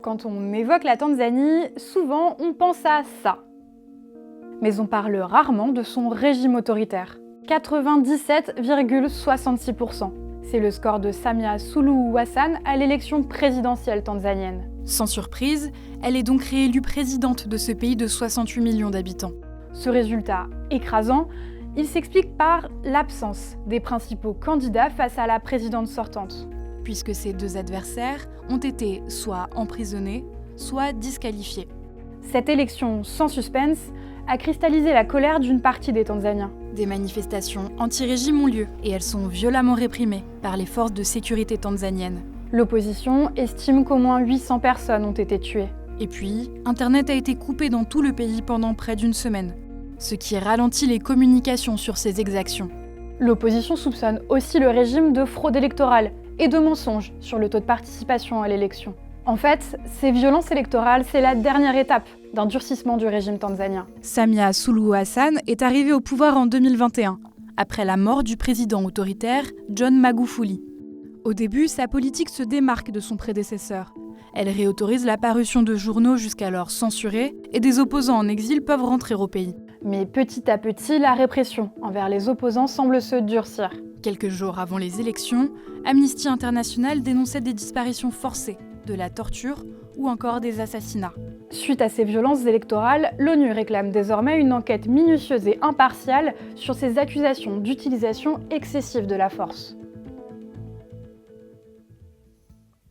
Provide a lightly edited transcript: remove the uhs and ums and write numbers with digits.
Quand on évoque la Tanzanie, souvent on pense à ça. Mais on parle rarement de son régime autoritaire. 97,66%. C'est le score de Samia Suluhu Hassan à l'élection présidentielle tanzanienne. Sans surprise, elle est donc réélue présidente de ce pays de 68 millions d'habitants. Ce résultat écrasant, il s'explique par l'absence des principaux candidats face à la présidente sortante. Puisque ces deux adversaires ont été soit emprisonnés, soit disqualifiés. Cette élection sans suspense a cristallisé la colère d'une partie des Tanzaniens. Des manifestations anti-régime ont lieu et elles sont violemment réprimées par les forces de sécurité tanzaniennes. L'opposition estime qu'au moins 800 personnes ont été tuées. Et puis, Internet a été coupé dans tout le pays pendant près d'une semaine, ce qui ralentit les communications sur ces exactions. L'opposition soupçonne aussi le régime de fraude électorale et de mensonges sur le taux de participation à l'élection. En fait, ces violences électorales, c'est la dernière étape d'un durcissement du régime tanzanien. Samia Suluhu Hassan est arrivée au pouvoir en 2021, après la mort du président autoritaire John Magufuli. Au début, sa politique se démarque de son prédécesseur. Elle réautorise la parution de journaux jusqu'alors censurés et des opposants en exil peuvent rentrer au pays. Mais petit à petit, la répression envers les opposants semble se durcir. Quelques jours avant les élections, Amnesty International dénonçait des disparitions forcées, de la torture ou encore des assassinats. Suite à ces violences électorales, l'ONU réclame désormais une enquête minutieuse et impartiale sur ces accusations d'utilisation excessive de la force.